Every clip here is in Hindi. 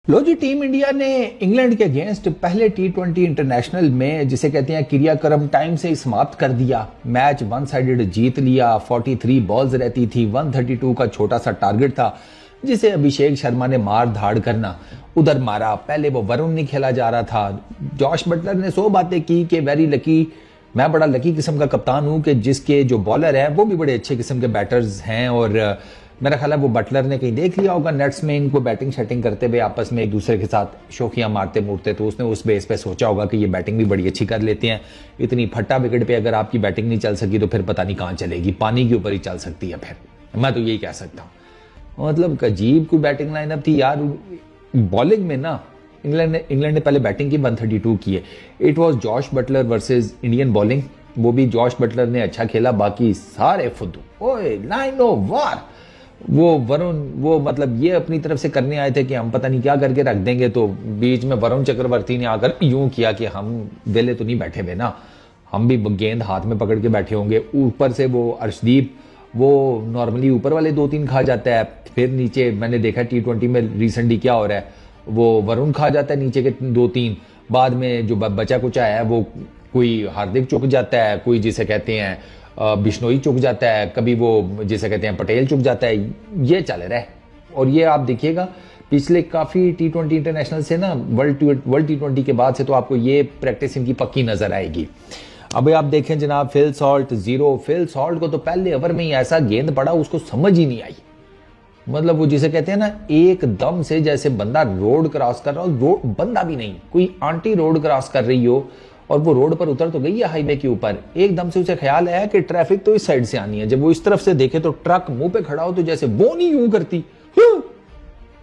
लो जी, टीम इंडिया ने इंग्लैंड के अगेंस्ट पहले टी20 इंटरनेशनल में जिसे कहते हैं क्रियाक्रम टाइम से समाप्त कर दिया। मैच वन साइडेड जीत लिया। 43 बॉल्स रहती थी, 132 का छोटा सा टारगेट था जिसे अभिषेक शर्मा ने मार धाड़ करना उधर मारा। पहले वो वरुण नहीं खेला जा रहा था। जॉश बटलर ने 100 बातें की कि वेरी लकी, मैं बड़ा लकी किस्म का कप्तान हूं कि जिसके जो बॉलर हैं वो भी बड़े अच्छे किस्म के बैटर्स हैं। और मेरा ख्याल है वो बटलर ने कहीं देख लिया होगा नेट्स में इनको बैटिंग शैटिंग करते हुए आपस में एक दूसरे के साथ शोखियां मारते मूरते, तो उसने उस बेस पे सोचा होगा कि ये बैटिंग भी बड़ी अच्छी कर लेते हैं। इतनी फट्टा विकेट पे अगर आपकी बैटिंग नहीं चल सकी तो फिर पता नहीं कहां चलेगी, पानी के ऊपर ही चल सकती है। फिर मैं तो यही कह सकता हूं, मतलब अजीब कोई बैटिंग लाइनअप थी यार। बॉलिंग में ना इंग्लैंड ने पहले बैटिंग की 132 की है। It was Josh Buttler versus Indian bowling. वो भी जॉश बटलर ने अच्छा खेला, बाकी सारे फुद्दू। ओए लाइन ऑफ वार। वो वरुण वो मतलब ये अपनी तरफ से करने आए थे कि हम पता नहीं क्या करके रख देंगे, तो बीच में वरुण चक्रवर्ती ने आकर यूं किया कि हम वेले तो नहीं बैठे हुए ना, हम भी गेंद हाथ में पकड़ के बैठे होंगे। ऊपर से वो अर्शदीप वो नॉर्मली ऊपर वाले 2-3 खा जाता है, फिर नीचे मैंने देखा टी20 में रिसेंटली क्या हो रहा है, वो वरुण खा जाता है नीचे के 2-3, बाद में जो बचा कुछ है वो कोई हार्दिक चुक जाता है, कोई जिसे कहते हैं बिश्नोई चुक जाता है, कभी वो जिसे कहते हैं पटेल चुक जाता है। ये चल रहा है और ये आप देखिएगा पिछले काफी टी20 इंटरनेशनल से ना वर्ल्ड टी20 के बाद से तो आपको ये प्रैक्टिस इनकी पक्की नजर आएगी। अब आप देखें जनाब, फिल सॉल्ट 0। फिल सॉल्ट को तो पहले ओवर में ही ऐसा गेंद पड़ा उसको समझ ही नहीं आई। मतलब वो जिसे कहते हैं ना एकदम से जैसे बंदा रोड क्रॉस कर रहा हो, बंदा भी नहीं, कोई आंटी रोड क्रॉस कर रही हो और वो रोड पर उतर तो गई है हाईवे के ऊपर, एकदम से उसे ख्याल आया कि ट्रैफिक तो इस साइड से आनी है। जब वो इस तरफ से देखे तो ट्रक मुंह पे खड़ा हो तो जैसे वो नहीं यूं करती।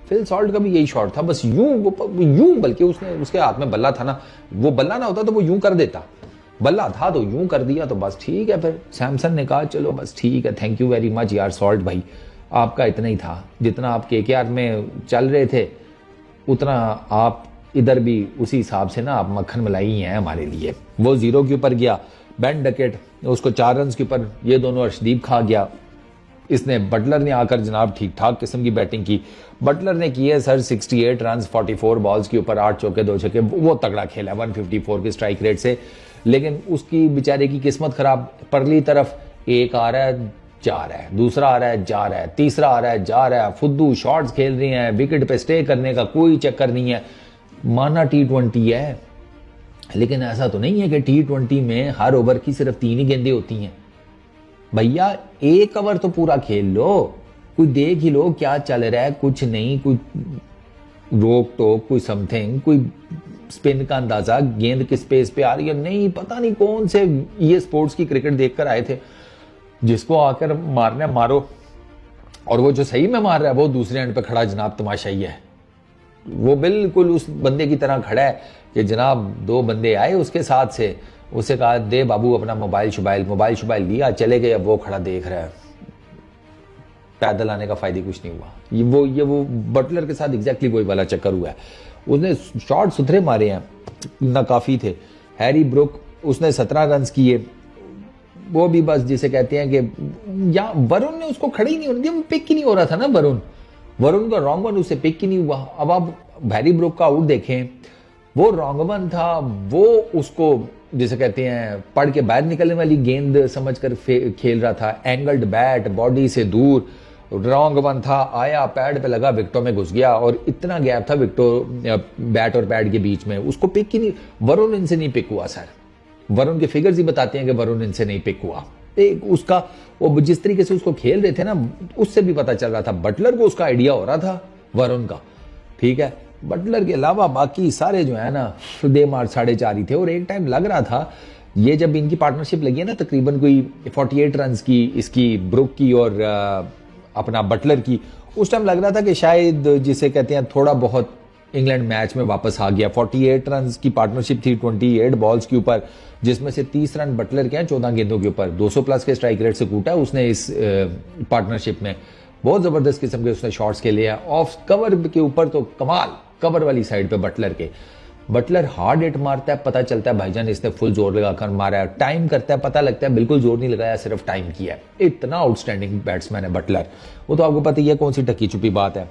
फिल सॉल्ट का भी यही शॉट था, बस यूं बल्कि उसके हाथ में बल्ला था ना, वो बल्ला ना होता तो वो यूं कर देता, बल्ला था तो यूं कर दिया तो बस ठीक है। फिर सैमसन ने कहा चलो बस ठीक है, थैंक यू वेरी मच यार सॉल्ट भाई, आपका इतना ही था, जितना आप केकेआर में चल रहे थे उतना आप इधर भी उसी हिसाब से ना आप मक्खन मलाई हैं हमारे लिए। वो 0 के ऊपर गया, बेन डकेट उसको 4 रन के ऊपर, ये दोनों अर्शदीप खा गया। इसने बटलर ने आकर जनाब ठीक ठाक किस्म की बैटिंग की। बटलर ने किए सर 68 रन 44 बॉल्स के ऊपर, 8 चौके 2 छक्के, वो तगड़ा खेला 154 की स्ट्राइक रेट से। लेकिन उसकी बेचारे की किस्मत खराब, परली तरफ एक आ रहा है जा रहा है, दूसरा आ रहा है जा रहा है, तीसरा आ रहा है जा रहा है, फुद्दू शॉट्स खेल रहे हैं, विकेट पे स्टे करने का कोई चक्कर नहीं है। माना टी20 है, लेकिन ऐसा तो नहीं है कि टी20 में हर ओवर की सिर्फ 3 ही गेंदें होती हैं। भैया एक ओवर तो पूरा खेल लो, कोई देख ही लो क्या चल रहा है, कुछ नहीं, कोई रोक टोक, कोई समथिंग, कोई स्पिन का अंदाजा, गेंद किस पेस पे आ रही है नहीं, पता नहीं कौन से ये स्पोर्ट्स की क्रिकेट देखकर आए थे, जिसको आकर मारना मारो, और वो जो सही में मार रहा है वो दूसरे एंड पे खड़ा जनाब तमाशाई है। वो बिल्कुल उस बंदे की तरह खड़ा है कि जनाब 2 बंदे आए उसके साथ से, उसे कहा दे बाबू अपना मोबाइल शुबाइल लिया, चले गए। अब वो खड़ा देख रहा है, पैदल आने का फायदा कुछ नहीं हुआ। ये वो बटलर के साथ एग्जैक्टली वही वाला चक्कर हुआ है। उसने शॉट सुथरे मारे हैं ना, काफी थे। हैरी ब्रुक उसने 17 रन किए, वो भी बस जिसे कहते हैं कि या वरुण ने उसको खड़े ही नहीं होने दिया, पिक ही नहीं हो रहा था ना वरुण का रॉन्ग वन उसे पिक ही नहीं हुआ। अब आप हैरी ब्रुक का आउट देखें, वो रॉन्ग वन था, वो उसको जिसे कहते हैं पढ़ के बाहर निकलने वाली गेंद समझकर खेल रहा था, एंगल्ड बैट, बॉडी से दूर, रॉन्ग वन था, आया पैड पे लगा, विकेटों में घुस गया, और इतना गैप था विकेटों बैट और पैड के बीच में, उसको पिक ही नहीं। वरुण इनसे नहीं पिक हुआ सर, वरुण के फिगर्स ही बताते हैं कि वरुण इनसे नहीं पिक हुआ। एक उसका वो जिस तरीके से उसको खेल रहे थे ना, उससे भी पता चल रहा था बटलर को उसका आइडिया हो रहा था वरुण का, ठीक है। बटलर के अलावा बाकी सारे जो है ना दे मार 4.5 ही थे। और एक टाइम लग रहा था ये जब इनकी पार्टनरशिप लगी है ना तकरीबन कोई 48 रन की, इसकी ब्रुक की और अपना बटलर की, उस टाइम लग रहा था कि शायद जिसे कहते हैं थोड़ा बहुत इंग्लैंड मैच में वापस आ गया। 48 रन की पार्टनरशिप थी 28 बॉल्स के ऊपर, जिसमें से 30 रन बटलर के हैं 14 गेंदों के ऊपर, 200 प्लस के स्ट्राइक रेट से कूटा उसने इस पार्टनरशिप में। बहुत जबरदस्त किस्म के उसने शॉट्स खेले हैं ऑफ कवर के ऊपर, तो कमाल कवर वाली साइड पे बटलर के। बटलर हार्ड हिट मारता है, पता चलता है भाईजान इसने फुल जोर लगाकर मारा है, टाइम करता है पता लगता है बिल्कुल जोर नहीं लगाया, सिर्फ टाइम किया है। इतना आउटस्टैंडिंग बैट्समैन है बटलर, वो तो आपको पता ही है कौन सी टकी छुपी बात है।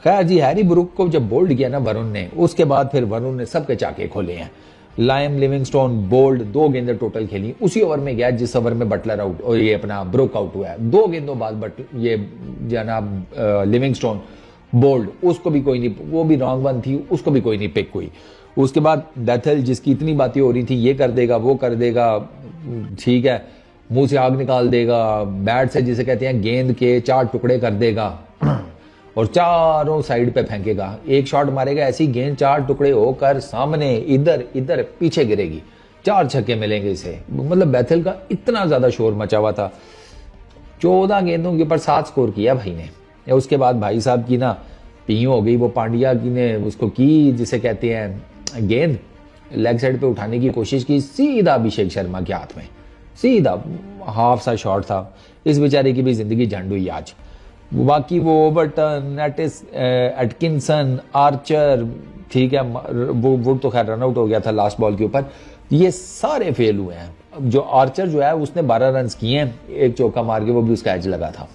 खैर जी, हैरी ब्रूक को जब बोल्ड किया ना वरुण ने, उसके बाद फिर वरुण ने सबके चाके खोले हैं। लाइम लिविंगस्टोन बोल्ड, 2 गेंदें टोटल खेली उसी ओवर में गया जिस ओवर में बटलर आउट और ये अपना ब्रूक आउट हुआ है। 2 गेंदों बाद ये जनाब लिविंगस्टोन बोल्ड, उसको भी कोई नहीं, वो भी रॉन्ग वन थी, उसको भी कोई नहीं पिक हुई। उसके बाद बेथल, जिसकी इतनी बातें हो रही थी, ये कर देगा वो कर देगा, ठीक है, मुंह से आग निकाल देगा, बैट से जिसे कहते हैं गेंद के 4 टुकड़े कर देगा और चारों साइड पे फेंकेगा। एक शॉट मारेगा, ऐसी गेंद 4 टुकड़े होकर सामने इधर इधर पीछे गिरेगी, 4 छक्के मिलेंगे इसे। मतलब बेथल का इतना ज्यादा शोर मचा हुआ था। 14 गेंदों के ऊपर 7 स्कोर किया भाई ने। उसके बाद भाई साहब की ना पीयू हो गई, वो पांड्या की ने उसको की जिसे कहते हैं गेंद लेग साइड पे उठाने की कोशिश की, सीधा अभिषेक शर्मा के हाथ में, सीधा हाफ सा शॉट था। इस बेचारे की भी जिंदगी झंड हुई आज। बाकी वो ओवरटर्न, एटकिंसन, आर्चर, ठीक है, वो वुड तो खैर रनआउट हो गया था लास्ट बॉल के ऊपर, ये सारे फेल हुए हैं। जो आर्चर जो है उसने 12 रन किए हैं, एक चौका मार के, वो भी उसका एज लगा था।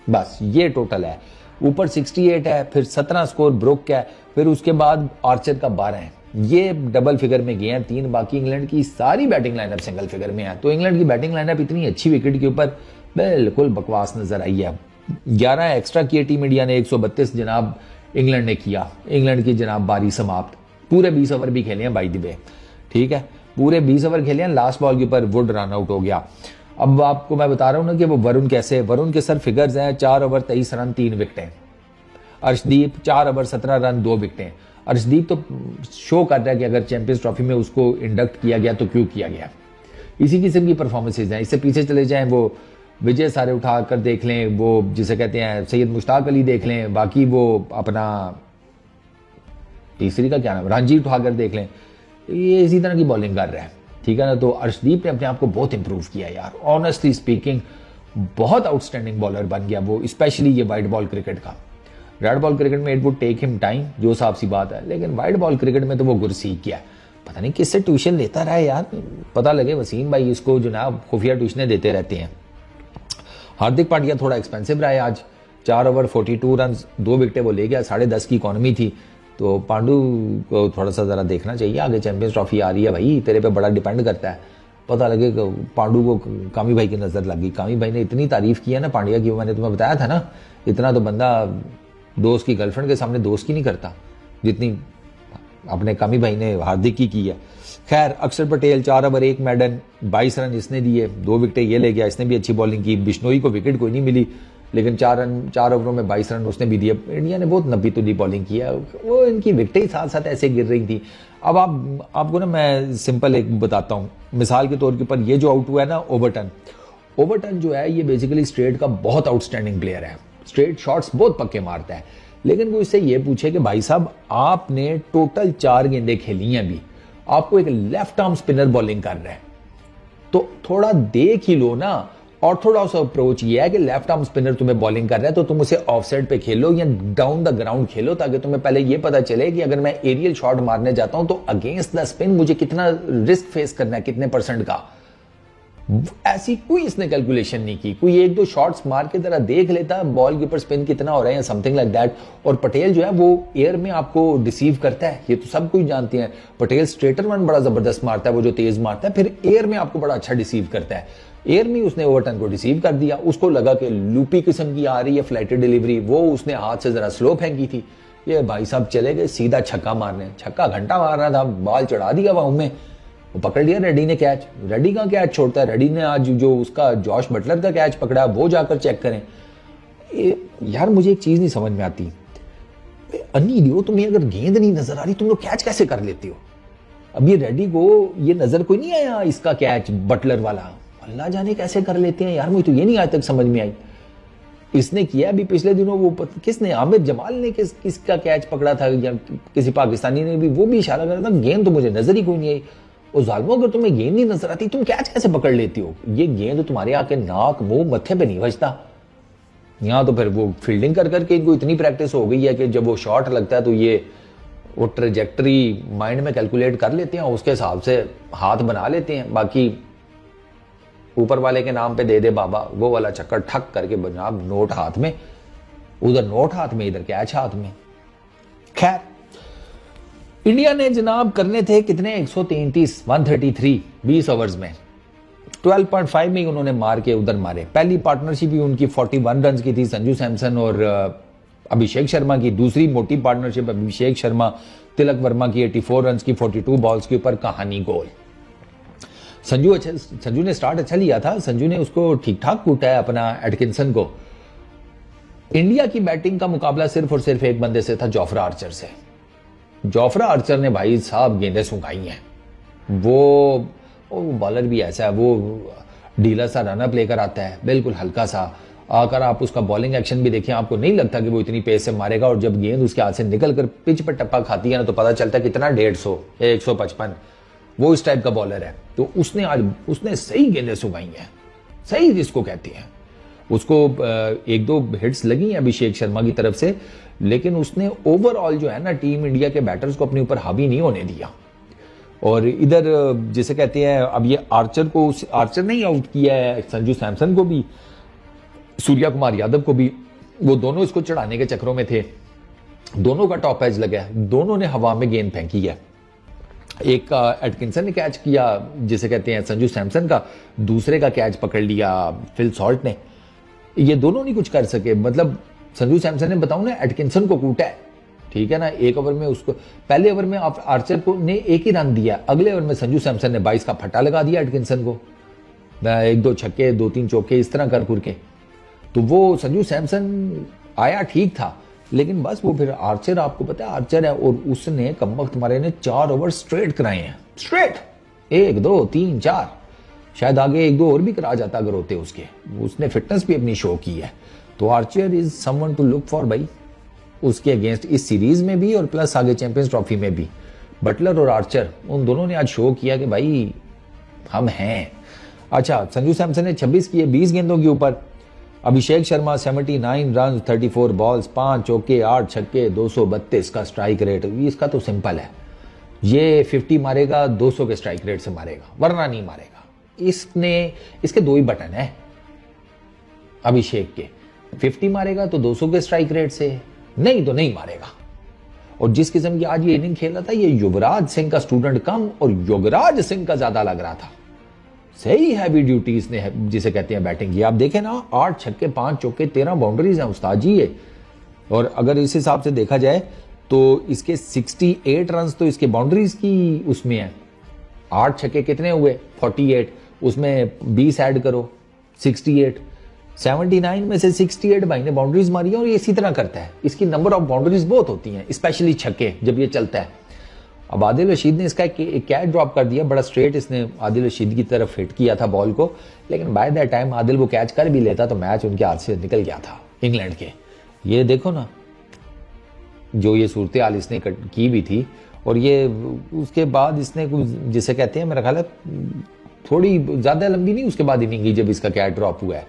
बस ये टोटल है। ऊपर 68 है, फिर 17 स्कोर ब्रोक का है, फिर उसके बाद आर्चर का 12 है। ये डबल फिगर में गए हैं 3। बाकी इंग्लैंड की सारी बैटिंग लाइनअप सिंगल फिगर में है। तो इंग्लैंड की बैटिंग लाइनअप इतनी अच्छी विकेट के ऊपर बिल्कुल बकवास नजर आई है। 11 एक्स्ट्रा किए टीम इंडिया ने, 132 जनाब इंग्लैंड ने किया। इंग्लैंड की जनाब बारी समाप्त। पूरे 20 ओवर भी खेले हैं बाय द वे, ठीक है, पूरे 20 ओवर खेले हैं। लास्ट बॉल के ऊपर वुड रन आउट हो गया। अब आपको मैं बता रहा हूं ना कि वो वरुण कैसे, वरुण के सर फिगर्स हैं, 4 ओवर 23 रन 3 विकेटें। अर्शदीप 4 ओवर 17 रन 2 विकेटें। अर्शदीप तो शो कर रहा है कि अगर चैंपियंस ट्रॉफी में उसको इंडक्ट किया गया तो क्यों किया गया। इसी किस्म की परफॉर्मेंसेज हैं। इससे पीछे चले जाएं, वो विजय सारे उठा कर देख लें, वो जिसे कहते हैं सैयद मुश्ताक अली देख लें, बाकी वो अपना तीसरी का क्या नाम, रांझी उठा कर देख लें, ये इसी तरह की बॉलिंग कर रहा है, ठीक है ना। तो अर्शदीप ने अपने आप को बहुत इंप्रूव किया यार, ऑनेस्टली स्पीकिंग बहुत आउटस्टैंडिंग बॉलर बन गया वो, स्पेशली ये वाइट बॉल क्रिकेट का। रेड बॉल क्रिकेट में it would take him time, जो साफ सी बात है, लेकिन वाइट बॉल क्रिकेट में तो वो गुर सीख गया। पता नहीं किससे ट्यूशन लेता रहा है यार, पता लगे वसीम भाई इसको जनाब खुफिया ट्यूशनें देते रहते हैं। हार्दिक पांड्या थोड़ा एक्सपेंसिव रहा है आज, 4 ओवर 42 रन 2 विकेटें वो ले गया, 10.5 की इकोनॉमी थी। तो पांडू को थोड़ा सा जरा देखना चाहिए, आगे चैंपियंस ट्रॉफी आ रही है भाई, तेरे पे बड़ा डिपेंड करता है। पता लगे पांडू को कामी भाई की नजर लगी। कामी भाई ने इतनी तारीफ की है ना पांड्या की, मैंने तुम्हें बताया था ना, इतना तो बंदा दोस्त की गर्लफ्रेंड के सामने दोस्त की नहीं करता जितनी अपने कामी भाई ने हार्दिक की है। खैर, अक्षर पटेल 4 ओवर 1 मेडन, 22 रन इसने दिए, 2 विकेटें ये ले गया, इसने भी अच्छी बॉलिंग की। बिश्नोई को विकेट कोई नहीं मिली, लेकिन 4 ओवरों में 22 रन उसने भी दिए। इंडिया ने बहुत नब्बी तुली बॉलिंग की है, वो इनकी विकेटें ही साथ साथ ऐसे गिर रही थी। अब आपको ना मैं सिंपल एक बताता हूँ, मिसाल के तौर के ऊपर ये जो आउट हुआ है ना ओवरटन जो है, ये बेसिकली स्ट्रेट का बहुत आउटस्टैंडिंग प्लेयर है, स्ट्रेट शॉट्स बहुत पक्के मारता है। लेकिन वो इससे ये पूछे कि भाई साहब आपने टोटल 4 गेंदें खेली हैं, अभी आपको एक लेफ्ट आर्म स्पिनर बॉलिंग कर रहा है, तो थोड़ा देख ही लो ना। ऑर्थोडॉक्स अप्रोच ये है कि लेफ्ट आर्म स्पिनर तुम्हें बॉलिंग कर रहा है तो तुम उसे ऑफसाइड पे खेलो या डाउन द ग्राउंड खेलो, ताकि तुम्हें पहले ये पता चले कि अगर मैं एरियल शॉट मारने जाता हूं तो अगेंस्ट द स्पिन मुझे कितना रिस्क फेस करना है, कितने % का। ऐसी कोई इसने कैलकुलेशन नहीं की। कोई 1-2 शॉट्स मार के जरा देख लेता बॉल के ऊपर स्पिन कितना हो रहा है या समथिंग लाइक दैट। और पटेल जो है वो एयर में आपको डिसीव करता है, ये तो सब कुछ जानते हैं। पटेल स्ट्रेटर वन बड़ा जबरदस्त मारता है, वो जो तेज मारता है, फिर एयर में आपको बड़ा अच्छा डिसीव करता है। एयर में उसने ओवरटन को डिसीव कर दिया, उसको लगा कि लूपी किस्म की आ रही है फ्लाइटेड डिलीवरी, वो उसने हाथ से जरा स्लो फेंकी थी। ये भाई साहब चले गए सीधा छक्का मारने, छक्का घंटा मार रहा था, बॉल चढ़ा दिया बाहू में, वो पकड़ लिया रेड्डी ने कैच। रेड्डी का कैच छोड़ता है, रेड्डी ने आज जो उसका जॉश बटलर का कैच पकड़ा वो जाकर चेक करें। यार मुझे एक चीज नहीं समझ में आती, अन्नी दियो तुम्हें अगर गेंद नहीं नजर आ रही तुम लोग कैच कैसे कर लेते हो? अब ये रेड्डी को ये नजर कोई नहीं आया इसका कैच बटलर वाला, अल्लाह जाने कैसे कर लेते हैं यार, मुझे तो ये नहीं आज तक समझ में आई। इसने किया अभी पिछले दिनों, वो किसने, आमिर जमाल ने किसका कैच पकड़ा था या किसी पाकिस्तानी ने भी, वो भी इशारा कर रहा था गेंद तो मुझे नजर ही कोई नहीं आई। और जालिमो अगर तुम्हें गेंद नहीं नजर आती तुम कैच कैसे पकड़ लेती हो? ये गेंद तुम्हारे आके नाक मुंह मत्थे पे नहीं बजता। यहां तो फिर वो फील्डिंग कर करके इनको इतनी प्रैक्टिस हो गई है कि जब वो शॉट लगता है तो ये वो ट्रेजेक्टरी माइंड में कैलकुलेट कर लेते हैं, उसके हिसाब से हाथ बना लेते हैं। बाकी ऊपर वाले के नाम पे दे दे बाबा, वो वाला चक्कर ठक करके जनाब नोट हाथ में, उधर नोट हाथ में इधर कैच हाथ में, खैर, इंडिया ने जनाब करने थे कितने 133 133 20 ओवर्स में, 12.5 में उन्होंने मार के उधर मारे। पहली पार्टनरशिप ही उनकी 41 रन की थी, संजू सैमसन और अभिषेक शर्मा की। दूसरी मोटी पार्टनरशिप अभिषेक शर्मा तिलक वर्मा की 84 रन की 42 बॉल्स के ऊपर, कहानी गोल। संजू ने स्टार्ट अच्छा लिया था, संजू ने उसको ठीक ठाक कूटा है अपना एटकिंसन को। इंडिया की बैटिंग का मुकाबला सिर्फ और सिर्फ एक बंदे से था, जोफ्रा आर्चर से। जोफ्रा आर्चर ने भाई साहब गेंदें सुखाई हैं। वो बॉलर भी ऐसा है, वो ढीला सा रनअप लेकर आता है, बिल्कुल हल्का सा आकर। आप उसका बॉलिंग एक्शन भी देखें, आपको नहीं लगता कि वो इतनी पेस से मारेगा, और जब गेंद उसके हाथ से निकल कर पिच पर टप्पा खाती है ना, तो पता चलता है कितना 150 या 155, वो इस टाइप का बॉलर है। तो उसने सही गेंदें सुखाई हैं, सही जिसको कहती हैं। उसको एक दो हिट्स लगी हैं अभिषेक शर्मा की तरफ से, लेकिन उसने ओवरऑल जो है ना टीम इंडिया के बैटर्स को अपने ऊपर हावी नहीं होने दिया। और इधर जिसे कहते हैं, अब ये आर्चर नहीं आउट किया है, संजू सैमसन को भी, सूर्या कुमार यादव को भी। वो दोनों इसको चढ़ाने के चक्रों में थे, दोनों का टॉप एज लगा है, दोनों ने हवा में गेंद फेंकी है। एक का एटकिंसन ने कैच किया जिसे कहते हैं संजू सैमसन का, दूसरे का कैच पकड़ लिया फिल सॉल्ट ने। ये दोनों नहीं कुछ कर सके। मतलब संजू सैमसन ने बताऊं ना एटकिंसन को कूटा है, ठीक है ना, एक ओवर में उसको, पहले ओवर में आर्चर को ने एक ही रन दिया, अगले ओवर में संजू सैमसन ने 22 का फट्टा लगा दिया एटकिंसन को, 1-2 छक्के 2-3 चौके इस तरह कर के। तो वो संजू सैमसन आया ठीक था, लेकिन बस वो फिर आर्चर, आपको पता है आर्चर है, और उसने कमबख्त मारे ने 4 ओवर स्ट्रेट कराए हैं, स्ट्रेट 1 2 3 4, शायद आगे 1-2 और भी करा जाता अगर होते उसके। उसने फिटनेस भी अपनी शो की है। तो Archer is someone to look for भाई, उसके अगेंस्ट इस सीरीज में भी और प्लस आगे चैंपियंस ट्रॉफी में भी। बटलर और आर्चर उन दोनों ने आज शो किया कि भाई हम हैं। अच्छा, संजू सैमसन ने 26 किए 20 गेंदों के ऊपर। अभिषेक शर्मा 79 रन 34 बॉल्स, 5 चौके 8 छक्के, 232 का स्ट्राइक रेट। इसका तो सिंपल है, ये 50 मारेगा 200 के स्ट्राइक रेट से मारेगा, वरना नहीं मारेगा। इसके 2 ही बटन है अभिषेक के, 50 मारेगा तो 200 के स्ट्राइक रेट से, नहीं तो नहीं मारेगा। और जिस किस्म की आज ये इनिंग खेल रहा था, ये युवराज सिंह का स्टूडेंट कम और युवराज सिंह का ज्यादा लग रहा था। सही हैवी ड्यूटी इसने जिसे कहते हैं बैटिंग की। आप देखें ना, 8 छक्के 5 चौके 13 बाउंड्रीज हैं उस्ताद जी ये। और अगर इस हिसाब से देखा जाए तो इसके 68 रन तो इसके बाउंड्रीज की उसमें है। 8 छक्के कितने हुए 48, उसमें 20 ऐड करो 68, 79 में से 68 भाई ने बाउंड्रीज मारी है। और ये इसी तरह करता है, इसकी नंबर ऑफ बाउंड्रीज बहुत होती हैं, स्पेशली छक्के जब ये चलता है। अब आदिल रशीद ने इसका एक कैच ड्रॉप कर दिया, बड़ा स्ट्रेट इसने आदिल रशीद की तरफ हिट किया था बॉल को, लेकिन बाय दैट टाइम आदिल वो कैच कर भी लेता तो मैच उनके हाथ से निकल गया था इंग्लैंड के। ये देखो ना जो ये सूरत हाल इसने की भी थी। और ये उसके बाद इसने जिसे कहते हैं, मेरा ख्याल है थोड़ी ज्यादा लंबी नहीं उसके बाद इनिंग जब इसका कैच ड्रॉप हुआ है,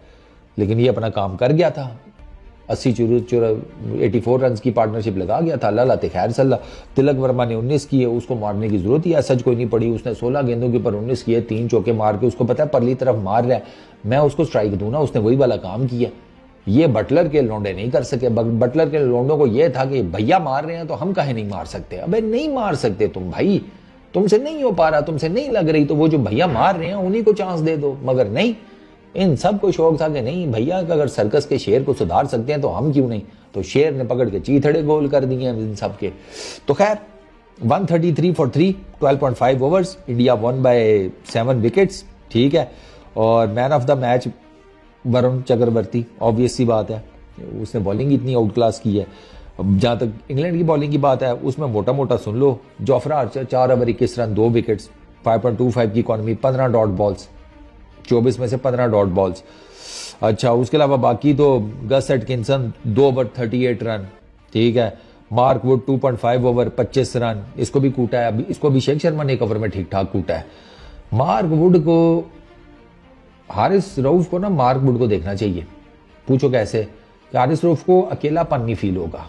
लेकिन ये अपना काम कर गया था। 84 रन की पार्टनरशिप लगा गया था। अल्लाह खैर सल्ला। तिलक वर्मा ने 19 किए, उसको मारने की जरूरत ही सच कोई नहीं पड़ी। उसने 16 गेंदों के ऊपर 19 किए, 3 चौके मार के, उसको पता है परली तरफ मार रहा है, मैं उसको स्ट्राइक दूं ना, उसने वही वाला काम किया। ये बटलर के लौंडे नहीं कर सके। बटलर के लौंडों को यह था कि भैया मार रहे हैं तो हम कहे नहीं मार सकते। अबे नहीं मार सकते तुम भाई, तुमसे नहीं हो पा रहा, तुमसे नहीं लग रही, तो वो जो भैया मार रहे हैं उन्हीं को चांस दे दो। मगर नहीं, इन सबको शौक था कि नहीं भैया, अगर सर्कस के शेर को सुधार सकते हैं तो हम क्यों नहीं। तो शेर ने पकड़ के चीथड़े गोल कर दिए इन सबके। तो खैर 133 for 3, 12.5 overs, India one by 7 wickets, ठीक है। और man of the match Varun Chakravarthy, obvious सी बात है, उसने बॉलिंग इतनी आउट क्लास की है। जहां तक इंग्लैंड की बॉलिंग की बात है, उसमें मोटा मोटा सुन लो, Jofra Archer 4 over 21 run 2 wickets, 5.25 की इकॉनमी, 15 डॉट बॉल्स, 24 में से 15 डॉट बॉल्स। अच्छा, उसके अलावा बाकी तो गस एटकिंसन 2 ओवर 38 रन, ठीक है। मार्क वुड 2.5 ओवर 25 रन, इसको भी कूटा है। इसको अभिषेक शर्मा ने 1 ओवर में ठीक ठाक कूटा है। मार्क वुड को, हारिस रऊफ को ना, मार्क वुड को देखना चाहिए। पूछो कैसे? कि हारिस रऊफ को अकेलापन नहीं फील होगा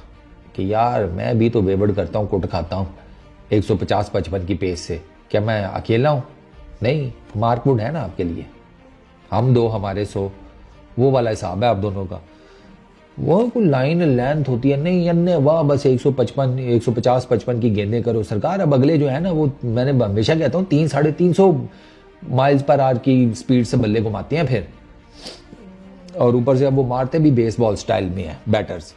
कि यार मैं भी तो वेवड़ करता हूं, कुट खाता हूं 150-55 की पेस से, क्या मैं अकेला हूं? नहीं, मार्क वुड है ना आपके लिए। हम 2 हमारे 100, वो वाला हिसाब है आप दोनों का। वो कोई लाइन लेंथ होती है नहीं, अन्य वाह बस 155 150 55 की गेंदें करो सरकार। अब अगले जो है ना, वो मैंने हमेशा कहता हूँ 300-350 माइल्स पर आवर की स्पीड से बल्ले घुमाते हैं फिर, और ऊपर से अब वो मारते भी बेसबॉल स्टाइल में है बैटर्स।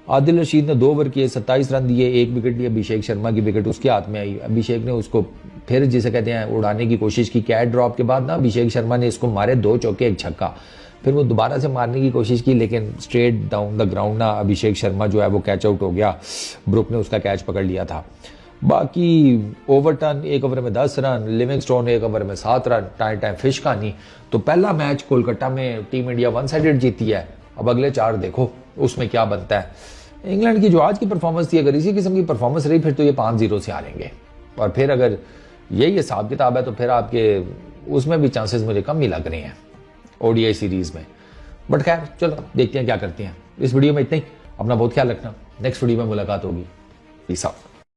आदिल रशीद ने 2 ओवर किए, 27 रन दिए, 1 विकेट लिया। अभिषेक शर्मा की विकेट उसके हाथ में आई। अभिषेक ने उसको फिर जिसे कहते हैं उड़ाने की कोशिश की। कैच ड्रॉप के बाद ना अभिषेक शर्मा ने इसको मारे 2 चौके 1 छक्का। फिर वो दोबारा से मारने की कोशिश की, लेकिन स्ट्रेट डाउन द ग्राउंड ना अभिषेक शर्मा जो है वो कैच आउट हो गया। ब्रुक ने उसका कैच पकड़ लिया था। बाकी ओवरटन 1 ओवर में 10 रन, लिविंगस्टोन 1 ओवर में 7 रन, टाइम फिश कहानी। तो पहला मैच कोलकाता में टीम इंडिया 1 साइडेड जीती है। अब अगले 4 देखो उसमें क्या बनता है। इंग्लैंड की जो आज की परफॉर्मेंस थी, अगर इसी किस्म की परफॉर्मेंस रही फिर तो ये 5-0 से हारेंगे, और फिर अगर यही हिसाब किताब है तो फिर आपके उसमें भी चांसेस मुझे कम ही लग रहे हैं ओडीआई सीरीज में। बट खैर चलो देखते हैं क्या करते हैं। इस वीडियो में इतना ही। अपना बहुत ख्याल रखना, नेक्स्ट वीडियो में मुलाकात होगी। Peace out.